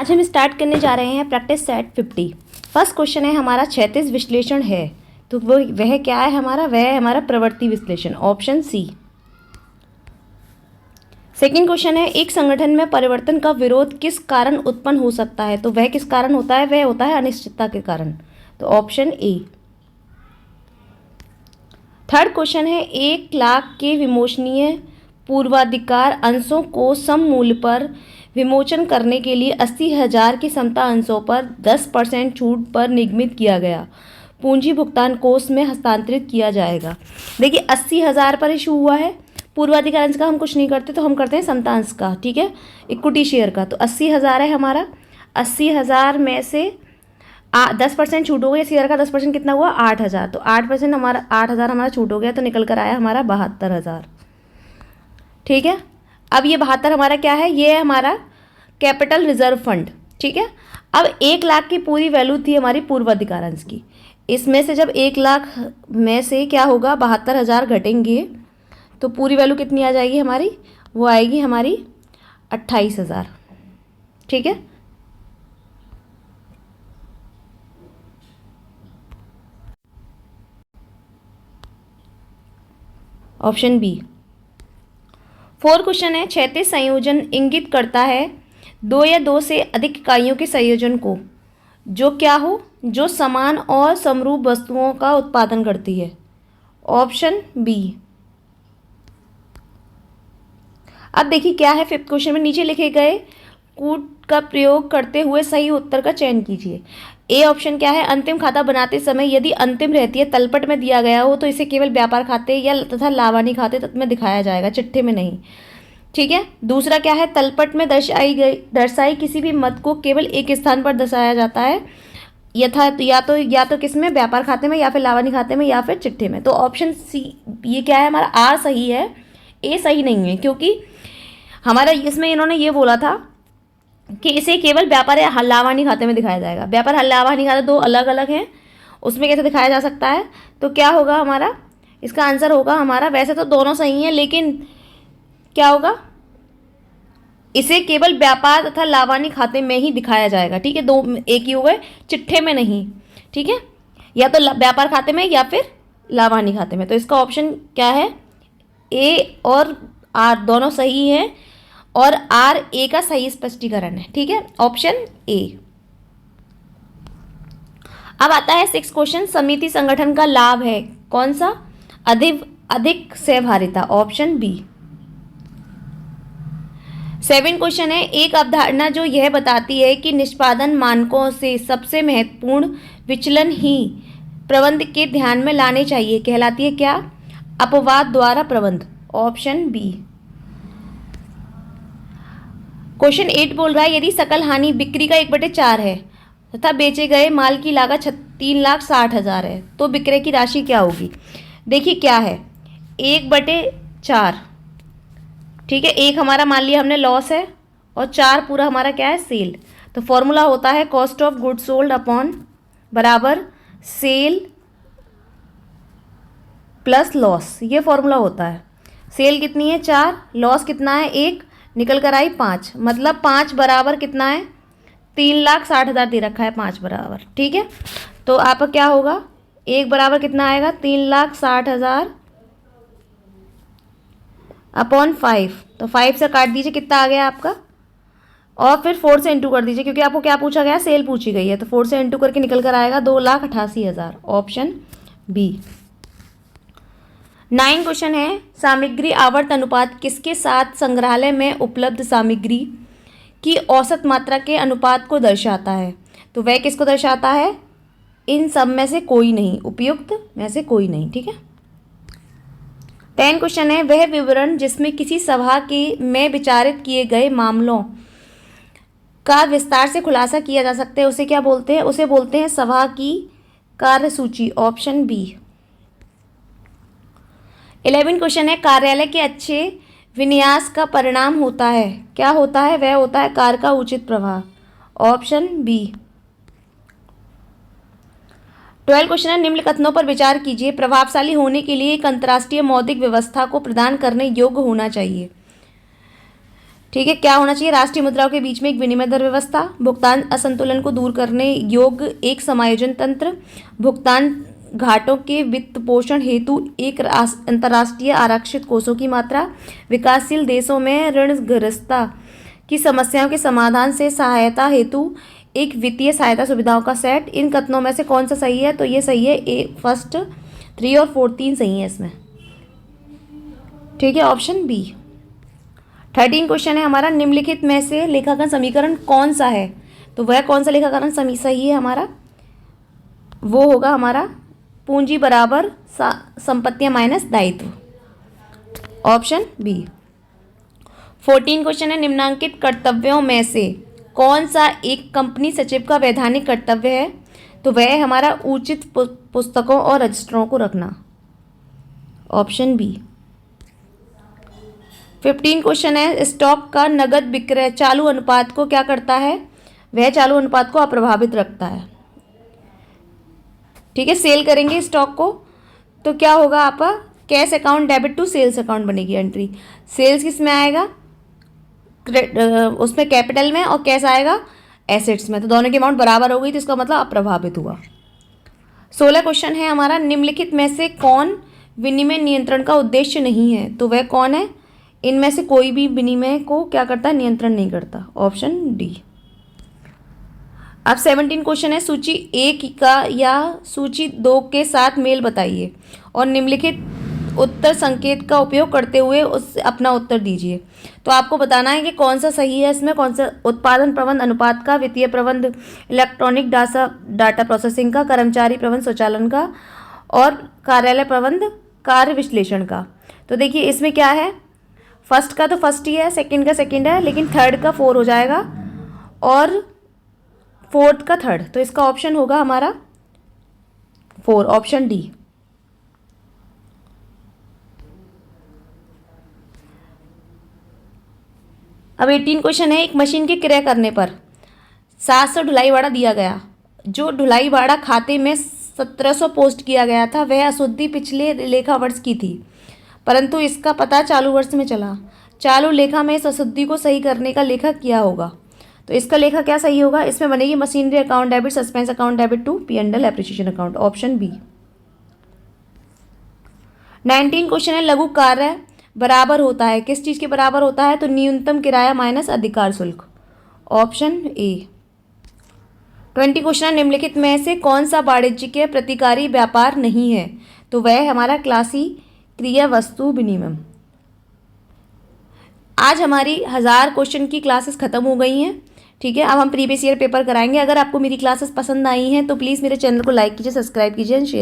आज हम स्टार्ट करने जा रहे हैं प्रैक्टिस सेट 50। फर्स्ट क्वेश्चन है हमारा क्षैतिज विश्लेषण है, तो वह क्या है हमारा? वह है हमारा प्रवृत्ति विश्लेषण, ऑप्शन सी। सेकंड क्वेश्चन है एक संगठन में परिवर्तन का विरोध किस कारण उत्पन्न हो सकता है, तो वह किस कारण होता है? वह होता है अनिश्चितता के कारण, तो ऑप्शन ए। थर्ड क्वेश्चन है 1,00,000 के विमोचनीय पूर्वाधिकार अंशों को सम मूल्य पर विमोचन करने के लिए 80,000 की समता अंशों पर 10% छूट पर निगमित किया गया पूंजी भुगतान कोष में हस्तांतरित किया जाएगा। देखिए 80,000 पर इशू हुआ है, पूर्वाधिकार अंश का हम कुछ नहीं करते, तो हम करते हैं समता अंश का, ठीक है, इक्विटी शेयर का। तो 80,000 है हमारा, 80,000 में से 10% छूट हो गया, 80,000 का 10% कितना हुआ? 8,000। तो 8% हमारा 8,000 हमारा छूट हो गया, तो निकल कर आया हमारा 72,000। ठीक है, अब ये 72 हमारा क्या है? ये है हमारा कैपिटल रिजर्व फंड। ठीक है, अब 1,00,000 की पूरी वैल्यू थी हमारी पूर्वाधिकार अंश की, इसमें से जब 1,00,000 में से क्या होगा 72,000 घटेंगे तो पूरी वैल्यू कितनी आ जाएगी हमारी? वो आएगी हमारी 28,000। ठीक है, ऑप्शन बी। फोर्थ क्वेश्चन है क्षैतिज संयोजन इंगित करता है 2 या 2 से अधिक इकाइयों के संयोजन को, जो क्या हो? जो समान और समरूप वस्तुओं का उत्पादन करती है, ऑप्शन बी। अब देखिए क्या है फिफ्थ क्वेश्चन में, नीचे लिखे गए कूट का प्रयोग करते हुए सही उत्तर का चयन कीजिए। ए ऑप्शन क्या है? अंतिम खाता बनाते समय यदि अंतिम रहती है तलपट में दिया गया हो तो इसे केवल व्यापार खाते या तथा लाभानी खाते में दिखाया जाएगा, चिट्ठे में नहीं। ठीक है, दूसरा क्या है? तलपट में दर्शाई किसी भी मत को केवल एक स्थान पर दर्शाया जाता है, या तो किस में? व्यापार खाते में, या फिर लाभानी खाते में, या फिर चिट्ठे में। तो ऑप्शन सी ये क्या है हमारा? आर सही है, ए सही नहीं है, क्योंकि हमारा इसमें इन्होंने ये बोला था कि इसे केवल व्यापार या लाभानी खाते में दिखाया जाएगा। व्यापार लाभानी खाते दो अलग अलग हैं, उसमें कैसे दिखाया जा सकता है? तो क्या होगा हमारा? इसका आंसर होगा हमारा, वैसे तो दोनों सही हैं लेकिन क्या होगा? इसे केवल व्यापार तथा लाभानी खाते में ही दिखाया जाएगा। ठीक है, दो एक ही हो गए, चिट्ठे में नहीं। ठीक है, या तो व्यापार खाते में या फिर लाभानी खाते में। तो इसका ऑप्शन क्या है? ए और आर दोनों सही हैं, और आर ए का सही स्पष्टीकरण है। ठीक है, ऑप्शन ए। अब आता है 6 क्वेश्चन, समिति संगठन का लाभ है कौन सा? अधिक सहभागिता, ऑप्शन बी। 7 क्वेश्चन है एक अवधारणा जो यह बताती है कि निष्पादन मानकों से सबसे महत्वपूर्ण विचलन ही प्रबंध के ध्यान में लाने चाहिए कहलाती है क्या? अपवाद द्वारा प्रबंध, ऑप्शन बी। क्वेश्चन 8 बोल रहा है यदि सकल हानि बिक्री का 1/4 है तथा बेचे गए माल की लागत 3,60,000 है तो विक्रय की राशि क्या होगी? देखिए क्या है 1/4। ठीक है, एक हमारा मान लिया हमने लॉस है और 4 पूरा हमारा क्या है? सेल। तो फॉर्मूला होता है cost of good sold upon बराबर सेल प्लस लॉस, ये फॉर्मूला होता है। सेल कितनी है? 4, लॉस कितना है? 1, निकल कर आई 5, मतलब 5 बराबर कितना है? 3,60,000 दे रखा है 5 बराबर। ठीक है, तो आपका क्या होगा? 1 बराबर कितना आएगा? 3,60,000 अपॉन 5, तो 5 से काट दीजिए, कितना आ गया आपका? और फिर 4 से इंटू कर दीजिए, क्योंकि आपको क्या पूछा गया? सेल पूछी गई है, तो 4 से इंटू करके निकल कर आएगा 2,88,000, ऑप्शन बी। 9 क्वेश्चन है सामग्री आवर्त अनुपात किसके साथ संग्रहालय में उपलब्ध सामग्री की औसत मात्रा के अनुपात को दर्शाता है? तो वह किसको दर्शाता है? इन सब में से कोई नहीं, उपयुक्त में से कोई नहीं। ठीक है, 10 क्वेश्चन है वह विवरण जिसमें किसी सभा के में विचारित किए गए मामलों का विस्तार से खुलासा किया जा सकता है, उसे क्या बोलते हैं? उसे बोलते हैं सभा की कार्यसूची, ऑप्शन बी। 11 क्वेश्चन है कार्यालय के अच्छे विन्यास का परिणाम होता है, क्या होता है? वह होता है कार्य का उचित प्रवाह, ऑप्शन बी। 12 क्वेश्चन है निम्न कथनों पर विचार कीजिए, प्रभावशाली होने के लिए एक अंतर्राष्ट्रीय मौद्रिक व्यवस्था को प्रदान करने योग्य होना चाहिए। ठीक है, क्या होना चाहिए? राष्ट्रीय मुद्राओं के बीच में एक विनिमय दर व्यवस्था, भुगतान असंतुलन को दूर करने योग्य एक समायोजन तंत्र, भुगतान घाटों के वित्त पोषण हेतु एक अंतर्राष्ट्रीय आरक्षित कोषों की मात्रा, विकासशील देशों में ऋणग्रस्तता की समस्याओं के समाधान से सहायता हेतु एक वित्तीय सहायता सुविधाओं का सेट। इन कथनों में से कौन सा सही है? तो ये सही है, ए फर्स्ट 3 और 4 तीन सही है इसमें। ठीक है, ऑप्शन बी। 13 क्वेश्चन है हमारा, निम्नलिखित में से लेखाकरण समीकरण कौन सा है? तो वह कौन सा लेखाकरण सही है हमारा? वो होगा हमारा पूंजी बराबर संपत्तियां माइनस दायित्व, ऑप्शन बी। 14 क्वेश्चन है, निम्नांकित कर्तव्यों में से कौन सा एक कंपनी सचिव का वैधानिक कर्तव्य है? तो वह हमारा उचित पुस्तकों और रजिस्टरों को रखना, ऑप्शन बी। 15 क्वेश्चन है, स्टॉक का नगद विक्रय चालू अनुपात को क्या करता है? वह चालू अनुपात को अप्रभावित रखता है। ठीक है, सेल करेंगे स्टॉक को तो क्या होगा? आपका cash account debit to sales account बनेगी एंट्री। सेल्स किस में आएगा? उसमें कैपिटल में, और कैश आएगा एसेट्स में, तो दोनों की अमाउंट बराबर हो गई, तो इसका मतलब अप्रभावित हुआ। 16 क्वेश्चन है हमारा, निम्नलिखित में से कौन विनिमय नियंत्रण का उद्देश्य नहीं है? तो वह कौन है? इनमें से कोई भी विनिमय को क्या करता है? नियंत्रण नहीं करता, ऑप्शन डी। अब 17 क्वेश्चन है, सूची 1 का या सूची 2 के साथ मेल बताइए और निम्नलिखित उत्तर संकेत का उपयोग करते हुए उस अपना उत्तर दीजिए। तो आपको बताना है कि कौन सा सही है इसमें, कौन सा उत्पादन प्रबंध अनुपात का, वित्तीय प्रबंध इलेक्ट्रॉनिक डाटा प्रोसेसिंग का, कर्मचारी प्रबंध स्वचालन का, और कार्यालय प्रबंध कार्य विश्लेषण का। तो देखिए इसमें क्या है, फर्स्ट का तो फर्स्ट ही है, सेकंड का सेकंड है, लेकिन थर्ड का 4 हो जाएगा और फोर्थ का थर्ड, तो इसका ऑप्शन होगा हमारा 4, ऑप्शन डी। अब 18 क्वेश्चन है, एक मशीन के क्रय करने पर 700 ढुलाई भाड़ा दिया गया। जो ढुलाई भाड़ा खाते में 1700 पोस्ट किया गया था वह अशुद्धि पिछले लेखा वर्ष की थी, परंतु इसका पता चालू वर्ष में चला। चालू लेखा में इस अशुद्धि को सही करने का लेखा क्या होगा? तो इसका लेखा क्या सही होगा? इसमें बनेगी machinery account debit, suspense account debit to P&L appreciation account, option B. 19 question है, लघु कार्य बराबर होता है किस चीज़ के बराबर होता है? तो न्यूनतम किराया माइनस अधिकार शुल्क, ऑप्शन ए। 20 क्वेश्चन है, निम्नलिखित में से कौन सा वाणिज्यिक प्रतिकारी व्यापार नहीं है? तो वह हमारा क्लासी क्रिया वस्तु विनिमय। आज हमारी 1000 क्वेश्चन की क्लासेस खत्म हो गई हैं। ठीक है, अब हम प्रीवियस ईयर पेपर कराएंगे। अगर आपको मेरी क्लासेस पसंद आई हैं तो प्लीज़ मेरे चैनल को लाइक कीजिए, सब्सक्राइब कीजिए एंड शेयर